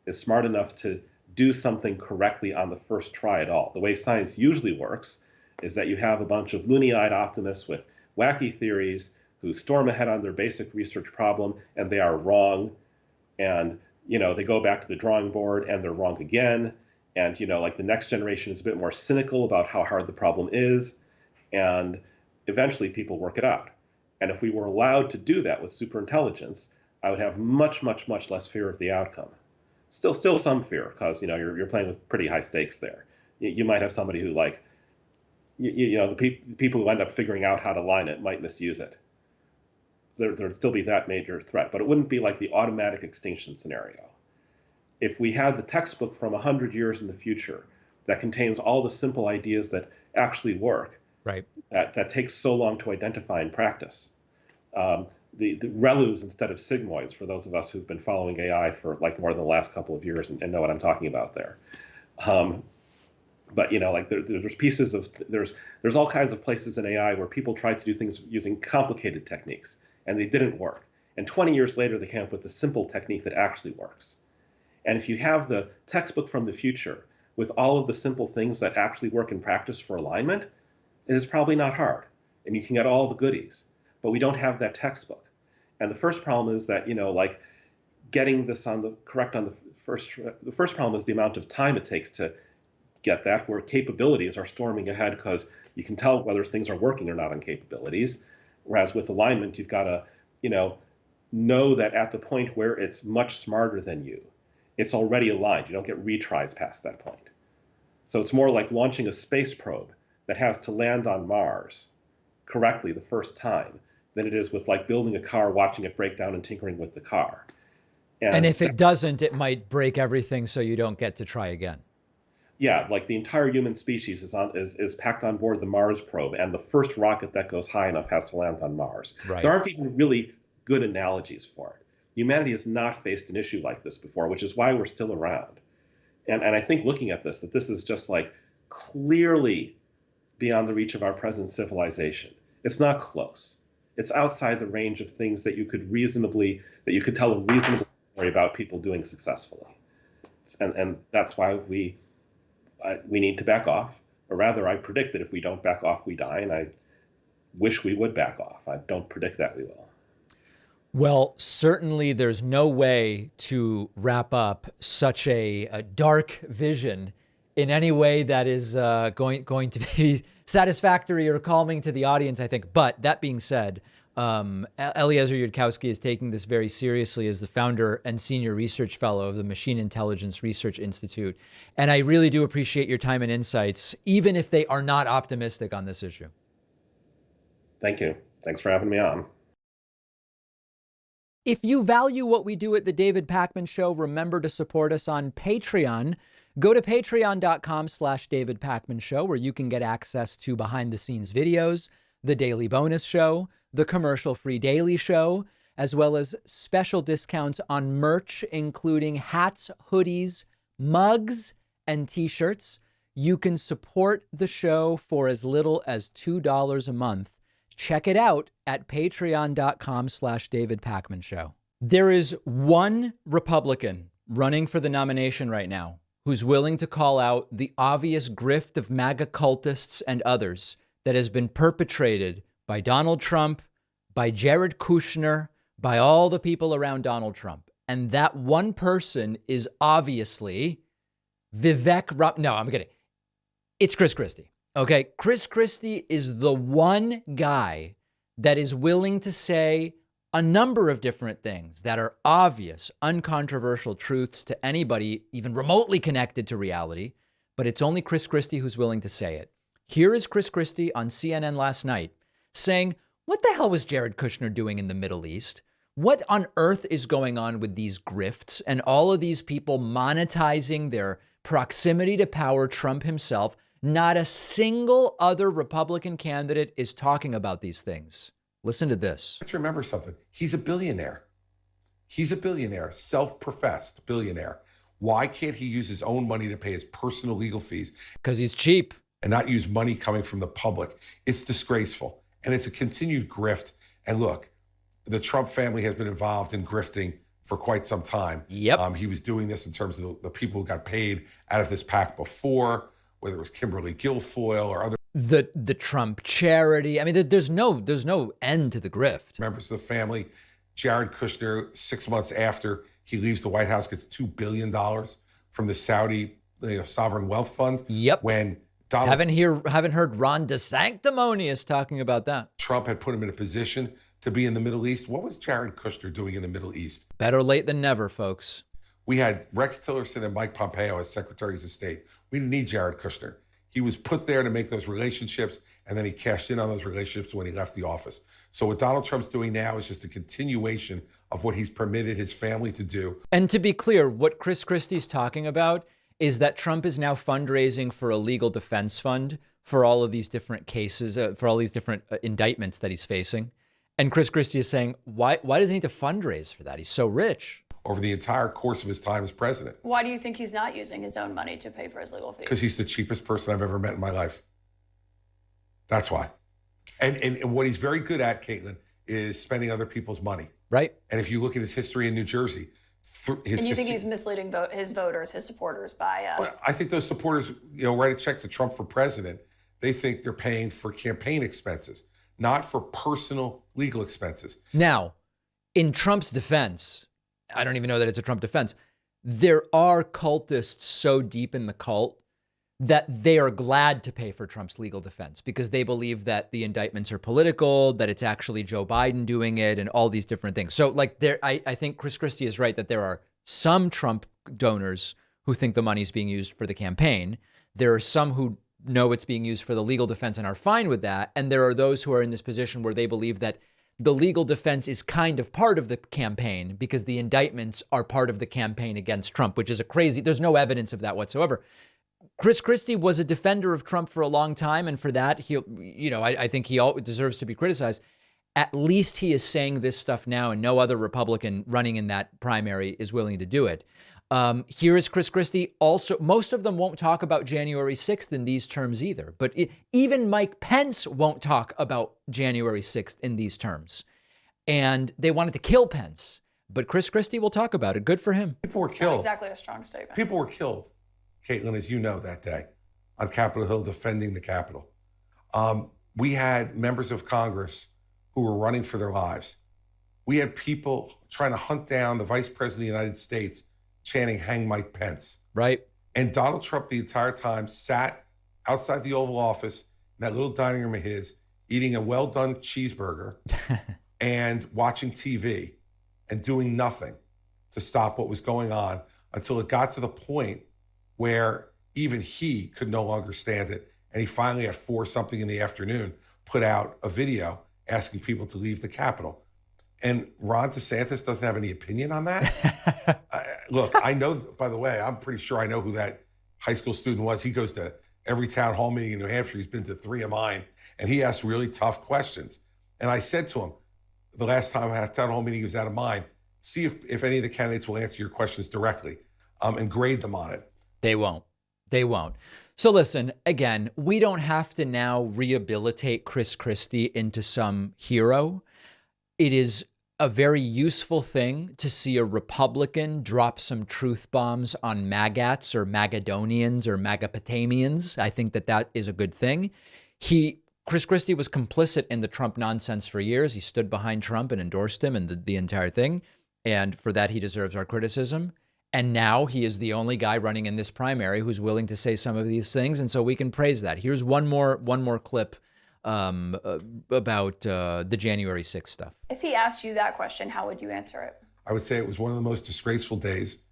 is smart enough to do something correctly on the first try at all. The way science usually works is that you have a bunch of loony-eyed optimists with wacky theories who storm ahead on their basic research problem, and they are wrong. And, they go back to the drawing board and they're wrong again. And, like the next generation is a bit more cynical about how hard the problem is. And eventually people work it out. And if we were allowed to do that with superintelligence, I would have much, much, much less fear of the outcome. Still some fear, because you're playing with pretty high stakes there. You might have somebody who the people who end up figuring out how to line it might misuse it. There'd still be that major threat, but it wouldn't be like the automatic extinction scenario. If we had the textbook from 100 years in the future that contains all the simple ideas that actually work, right, that takes so long to identify and practice. The ReLUs instead of sigmoids, for those of us who've been following AI for more than the last couple of years and know what I'm talking about there. But there's pieces of there's all kinds of places in AI where people tried to do things using complicated techniques and they didn't work. And 20 years later, they came up with a simple technique that actually works. And if you have the textbook from the future with all of the simple things that actually work in practice for alignment, it is probably not hard, and you can get all the goodies. But we don't have that textbook. And the first problem is that, getting this correct on the first problem is the amount of time it takes to get that, where capabilities are storming ahead because you can tell whether things are working or not on capabilities. Whereas with alignment, you've got to, know that at the point where it's much smarter than you, it's already aligned. You don't get retries past that point. So it's more like launching a space probe that has to land on Mars correctly the first time than it is with building a car, watching it break down and tinkering with the car. And if it doesn't, it might break everything so you don't get to try again. Yeah, like the entire human species is packed on board the Mars probe, and the first rocket that goes high enough has to land on Mars. Right. There aren't even really good analogies for it. Humanity has not faced an issue like this before, which is why we're still around. And I think looking at this, that this is just like clearly beyond the reach of our present civilization. It's not close. It's outside the range of things that you could tell a reasonable story about people doing successfully. And that's why we need to back off, or rather, I predict that if we don't back off, we die, and I wish we would back off. I don't predict that we will. Well, certainly there's no way to wrap up such a dark vision in any way that is going to be satisfactory or calming to the audience, I think. But that being said, Eliezer Yudkowsky is taking this very seriously as the founder and senior research fellow of the Machine Intelligence Research Institute. And I really do appreciate your time and insights, even if they are not optimistic on this issue. Thank you. Thanks for having me on. If you value what we do at the David Pakman Show, remember to support us on Patreon. Go to patreon.com/David Pakman Show, where you can get access to behind the scenes videos, the daily bonus show, the commercial-free daily show, as well as special discounts on merch, including hats, hoodies, mugs, and t-shirts. You can support the show for as little as $2 a month. Check it out at patreon.com/David Pakman Show. There is one Republican running for the nomination right now who's willing to call out the obvious grift of MAGA cultists and others that has been perpetrated by Donald Trump, by Jared Kushner, by all the people around Donald Trump. And that one person is obviously No, I'm kidding. It's Chris Christie. Okay, Chris Christie is the one guy that is willing to say a number of different things that are obvious, uncontroversial truths to anybody even remotely connected to reality, but it's only Chris Christie who's willing to say it. Here is Chris Christie on CNN last night saying, what the hell was Jared Kushner doing in the Middle East? What on earth is going on with these grifts and all of these people monetizing their proximity to power, Trump himself? Not a single other Republican candidate is talking about these things. Listen to this. Let's remember something. He's a billionaire. He's a billionaire, self-professed billionaire. Why can't he use his own money to pay his personal legal fees? Because he's cheap. And not use money coming from the public. It's disgraceful. And it's a continued grift. And look, the Trump family has been involved in grifting for quite some time. Yep. He was doing this in terms of the people who got paid out of this PAC before, whether it was Kimberly Guilfoyle or other. The Trump charity. I mean, there's no end to the grift. Members of the family. Jared Kushner, 6 months after he leaves the White House, gets $2 billion from the Saudi sovereign wealth fund. Yep. When haven't heard Ron DeSanctimonious talking about that. Trump had put him in a position to be in the Middle East. What was Jared Kushner doing in the Middle East? Better late than never, folks. We had Rex Tillerson and Mike Pompeo as secretaries of state. We didn't need Jared Kushner. He was put there to make those relationships, and then he cashed in on those relationships when he left the office. So what Donald Trump's doing now is just a continuation of what he's permitted his family to do. And to be clear, what Chris Christie's talking about is that Trump is now fundraising for a legal defense fund for all of these different cases, for all these different indictments that he's facing. And Chris Christie is saying, why does he need to fundraise for that? He's so rich. Over the entire course of his time as president. Why do you think he's not using his own money to pay for his legal fees? Because he's the cheapest person I've ever met in my life. That's why. And what he's very good at, Caitlin, is spending other people's money. Right. And if you look at his history in New Jersey, and you think he's misleading his voters, his supporters by... Well, I think those supporters, write a check to Trump for president. They think they're paying for campaign expenses, not for personal legal expenses. Now, in Trump's defense, I don't even know that it's a Trump defense, there are cultists so deep in the cult that they are glad to pay for Trump's legal defense because they believe that the indictments are political, that it's actually Joe Biden doing it, and all these different things. So I think Chris Christie is right that there are some Trump donors who think the money's being used for the campaign. There are some who know it's being used for the legal defense and are fine with that. And there are those who are in this position where they believe that the legal defense is kind of part of the campaign because the indictments are part of the campaign against Trump, which is there's no evidence of that whatsoever. Chris Christie was a defender of Trump for a long time. And for that, I think he deserves to be criticized. At least he is saying this stuff now, and no other Republican running in that primary is willing to do it. Here is Chris Christie. Also, most of them won't talk about January 6th in these terms either. But even Mike Pence won't talk about January 6th in these terms. And they wanted to kill Pence. But Chris Christie will talk about it. Good for him. People were killed. Not exactly a strong statement. People were killed, Caitlin, as you know, that day on Capitol Hill defending the Capitol. We had members of Congress who were running for their lives. We had people trying to hunt down the Vice President of the United States chanting, "Hang Mike Pence." Right. And Donald Trump the entire time sat outside the Oval Office in that little dining room of his, eating a well-done cheeseburger and watching TV and doing nothing to stop what was going on until it got to the point where even he could no longer stand it. And he finally, at 4-something in the afternoon, put out a video asking people to leave the Capitol. And Ron DeSantis doesn't have any opinion on that. Look, I know, by the way, I'm pretty sure I know who that high school student was. He goes to every town hall meeting in New Hampshire. He's been to 3 of mine, and he asks really tough questions. And I said to him, the last time I had a town hall meeting, he was out of mine, see if any of the candidates will answer your questions directly and grade them on it. They won't. They won't. So listen, again, we don't have to now rehabilitate Chris Christie into some hero. It is a very useful thing to see a Republican drop some truth bombs on magats or Magadonians or Magapotamians. I think that is a good thing. Chris Christie was complicit in the Trump nonsense for years. He stood behind Trump and endorsed him and the entire thing. And for that, he deserves our criticism. And now he is the only guy running in this primary who's willing to say some of these things. And so we can praise that. Here's one more clip about the January 6th stuff. If he asked you that question, how would you answer it? I would say it was one of the most disgraceful days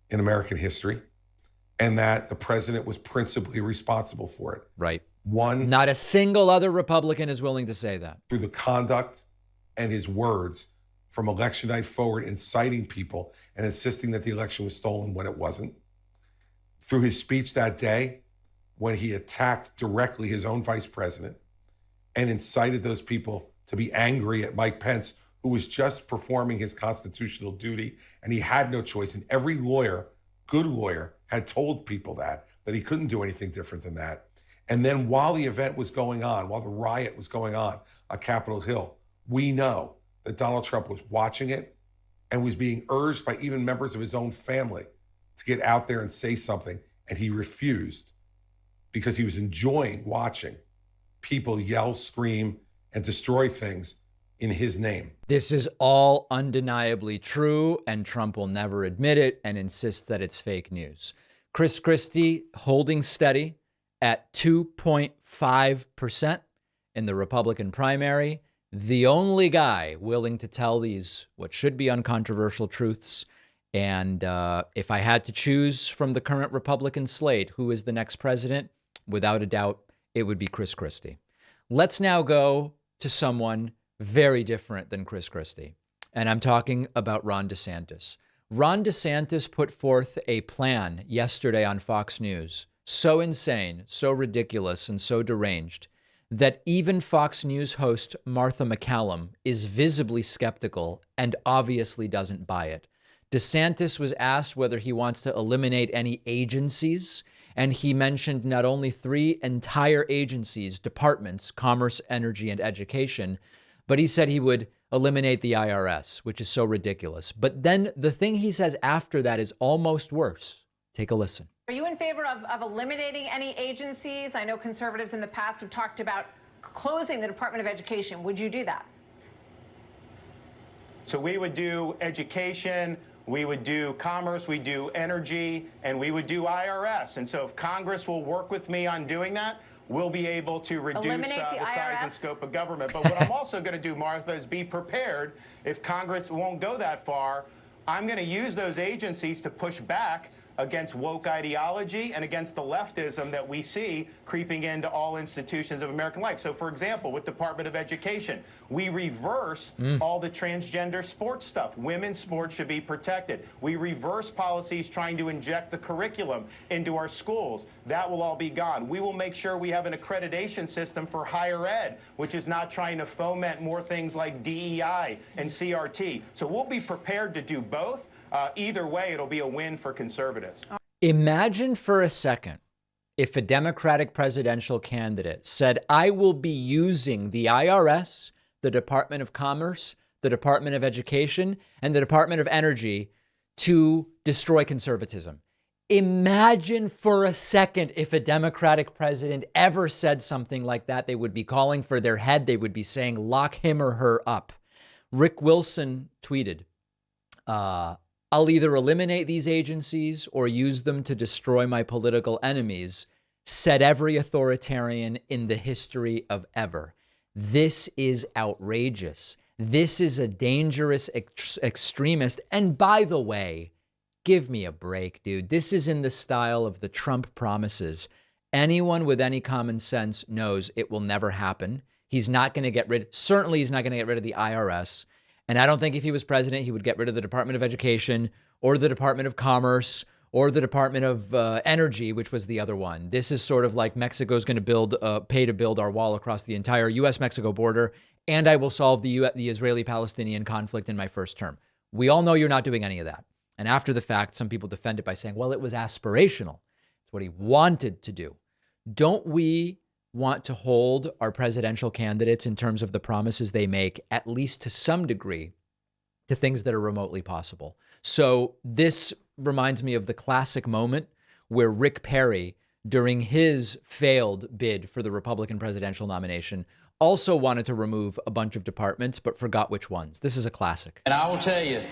in American history, and that the president was principally responsible for it. Right. Not a single other Republican is willing to say that. Through the conduct and his words from election night forward, inciting people and insisting that the election was stolen when it wasn't. Through his speech that day, when he attacked directly his own vice president and incited those people to be angry at Mike Pence, who was just performing his constitutional duty, and he had no choice. And every lawyer, good lawyer, had told people that he couldn't do anything different than that. And then while the event was going on, while the riot was going on Capitol Hill, we know that Donald Trump was watching it and was being urged by even members of his own family to get out there and say something. And he refused because he was enjoying watching people yell, scream, and destroy things in his name. This is all undeniably true, and Trump will never admit it and insists that it's fake news. Chris Christie holding steady at 2.5% in the Republican primary. The only guy willing to tell these what should be uncontroversial truths. And if I had to choose from the current Republican slate who is the next president, without a doubt, it would be Chris Christie. Let's now go to someone very different than Chris Christie. And I'm talking about Ron DeSantis. Ron DeSantis put forth a plan yesterday on Fox News, so insane, so ridiculous, and so deranged that even Fox News host Martha McCallum is visibly skeptical and obviously doesn't buy it. DeSantis was asked whether he wants to eliminate any agencies, and he mentioned not only 3 entire agencies, departments, commerce, energy, and education, but he said he would eliminate the IRS, which is so ridiculous. But then the thing he says after that is almost worse. Take a listen. Are you in favor of eliminating any agencies? I know conservatives in the past have talked about closing the Department of Education. Would you do that? So we would do education, we would do commerce, we do energy, and we would do IRS. And so if Congress will work with me on doing that, we'll be able to reduce the size and scope of government. But what I'm also going to do, Martha, is be prepared if Congress won't go that far. I'm going to use those agencies to push back against woke ideology and against the leftism that we see creeping into all institutions of American life. So, for example, with Department of Education, we reverse all the transgender sports stuff. Women's sports should be protected. We reverse policies trying to inject the curriculum into our schools. That will all be gone. We will make sure we have an accreditation system for higher ed, which is not trying to foment more things like DEI and CRT. So we'll be prepared to do both. Either way, it'll be a win for conservatives. Imagine for a second if a Democratic presidential candidate said, I will be using the IRS, the Department of Commerce, the Department of Education, and the Department of Energy to destroy conservatism. Imagine for a second if a Democratic president ever said something like that. They would be calling for their head. They would be saying, lock him or her up. Rick Wilson tweeted, I'll either eliminate these agencies or use them to destroy my political enemies, said every authoritarian in the history of ever. This is outrageous. This is a dangerous extremist. And by the way, give me a break, dude. This is in the style of the Trump promises. Anyone with any common sense knows it will never happen. He's not going to get rid, certainly he's not going to get rid of the IRS. And I don't think if he was president, he would get rid of the Department of Education or the Department of Commerce or the Department of Energy, which was the other one. This is sort of like Mexico's going to pay to build our wall across the entire U.S.-Mexico border, and I will solve the Israeli-Palestinian conflict in my first term. We all know you're not doing any of that. And after the fact, some people defend it by saying, well, it was aspirational. It's what he wanted to do. Don't we want to hold our presidential candidates in terms of the promises they make, at least to some degree, to things that are remotely possible? So this reminds me of the classic moment where Rick Perry, during his failed bid for the Republican presidential nomination, also wanted to remove a bunch of departments, but forgot which ones. This is a classic. And I will tell you,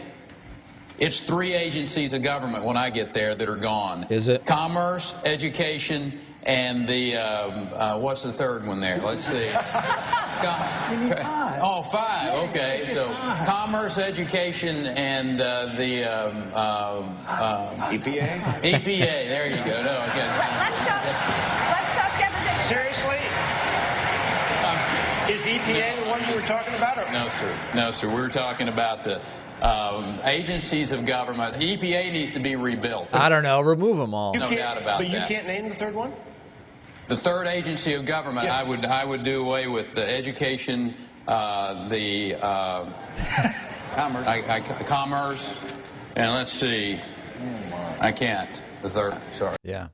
it's 3 agencies of government when I get there that are gone. Is it? Commerce, education, and the, what's the third one there? Let's see. 5. Okay. So commerce, education, and the EPA? EPA. There you go. No, okay. Let's talk deposition. Seriously? Is EPA the one you were talking about? Or? No, sir. No, sir. We were talking about the agencies of government. EPA needs to be rebuilt. I don't know. Remove them all. No doubt about that. But you can't name the third one? The third agency of government, yeah. I would do away with the education, the commerce, and let's see. I can't. The third. Sorry. Yeah.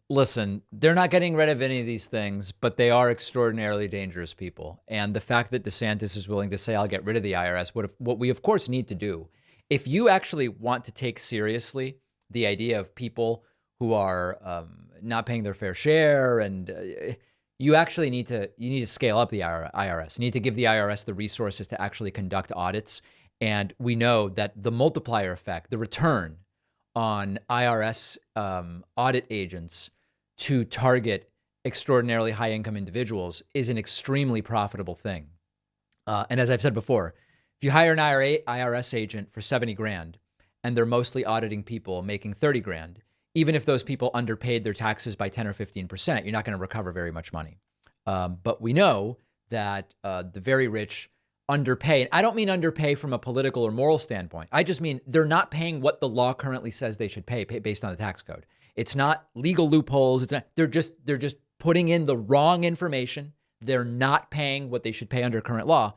Listen, they're not getting rid of any of these things, but they are extraordinarily dangerous people. And the fact that DeSantis is willing to say, I'll get rid of the IRS, what we of course need to do, if you actually want to take seriously the idea of people who are not paying their fair share, and you actually need to scale up the IRS. You need to give the IRS the resources to actually conduct audits. And we know that the multiplier effect, the return on IRS audit agents to target extraordinarily high income individuals is an extremely profitable thing. And as I've said before, if you hire an IRS agent for 70 grand and they're mostly auditing people making 30 grand, even if those people underpaid their taxes by 10 or 15%, you're not going to recover very much money. But we know that the very rich underpay. And I don't mean underpay from a political or moral standpoint. I just mean they're not paying what the law currently says they should pay based on the tax code. It's not legal loopholes. It's not, they're just putting in the wrong information. They're not paying what they should pay under current law.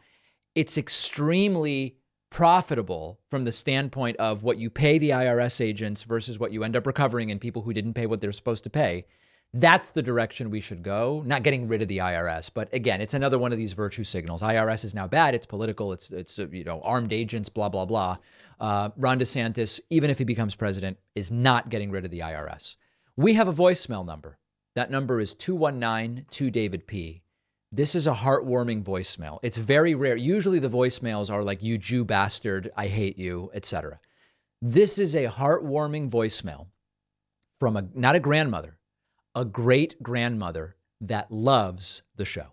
It's extremely profitable from the standpoint of what you pay the IRS agents versus what you end up recovering in people who didn't pay what they're supposed to pay. That's the direction we should go, not getting rid of the IRS. But again, it's another one of these virtue signals. IRS is now bad. It's political. It's armed agents, blah, blah, blah. Ron DeSantis, even if he becomes president, is not getting rid of the IRS. We have a voicemail number. That number is 219-2-DAVID-P. This is a heartwarming voicemail. It's very rare. Usually the voicemails are like, you Jew bastard, I hate you, etc. This is a heartwarming voicemail from not a grandmother, a great-grandmother that loves the show.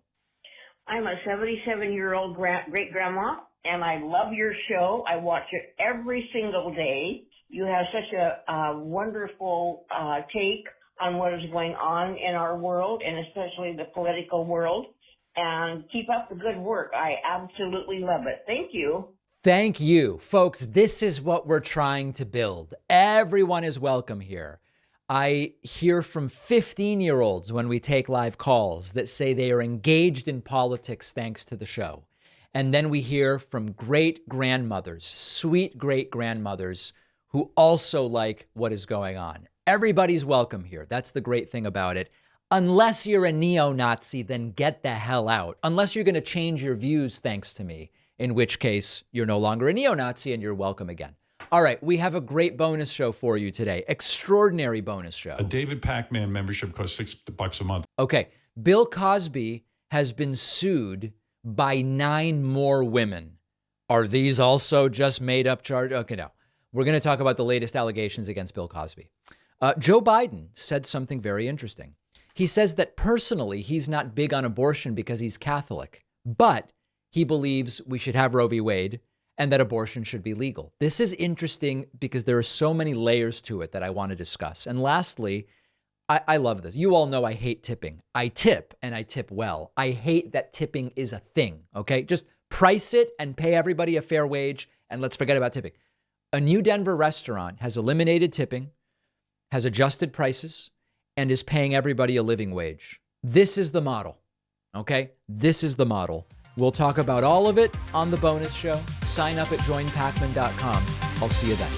I'm a 77-year-old great-grandma, and I love your show. I watch it every single day. You have such a wonderful take on what is going on in our world, and especially the political world. And keep up the good work. I absolutely love it. Thank you. Thank you. Folks, this is what we're trying to build. Everyone is welcome here. I hear from 15-year-olds when we take live calls that say they are engaged in politics thanks to the show. And then we hear from great-grandmothers, sweet great-grandmothers who also like what is going on. Everybody's welcome here. That's the great thing about it. Unless you're a neo-Nazi, then get the hell out. Unless you're going to change your views thanks to me, in which case you're no longer a neo-Nazi and you're welcome again. All right, we have a great bonus show for you today. Extraordinary bonus show. A David Pacman membership costs $6 a month. Okay, Bill Cosby has been sued by 9 more women. Are these also just made up charges? Okay, no. We're going to talk about the latest allegations against Bill Cosby. Joe Biden said something very interesting. He says that personally, he's not big on abortion because he's Catholic, but he believes we should have Roe v. Wade and that abortion should be legal. This is interesting because there are so many layers to it that I want to discuss. And lastly, I love this. You all know I hate tipping. I tip and I tip well. I hate that tipping is a thing. Okay, just price it and pay everybody a fair wage and let's forget about tipping. A new Denver restaurant has eliminated tipping, has adjusted prices, and is paying everybody a living wage. This is the model. Okay, this is the model. We'll talk about all of it on the bonus show. Sign up at joinpacman.com. I'll see you then.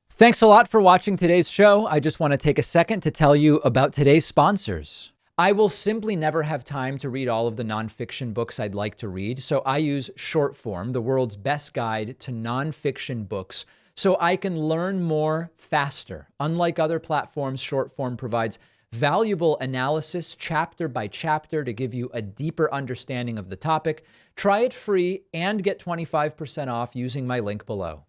Thanks a lot for watching today's show. I just want to take a second to tell you about today's sponsors. I will simply never have time to read all of the nonfiction books I'd like to read, so I use short form, the world's best guide to nonfiction books, so I can learn more faster. Unlike other platforms, short form provides valuable analysis chapter by chapter to give you a deeper understanding of the topic. Try it free and get 25% off using my link below.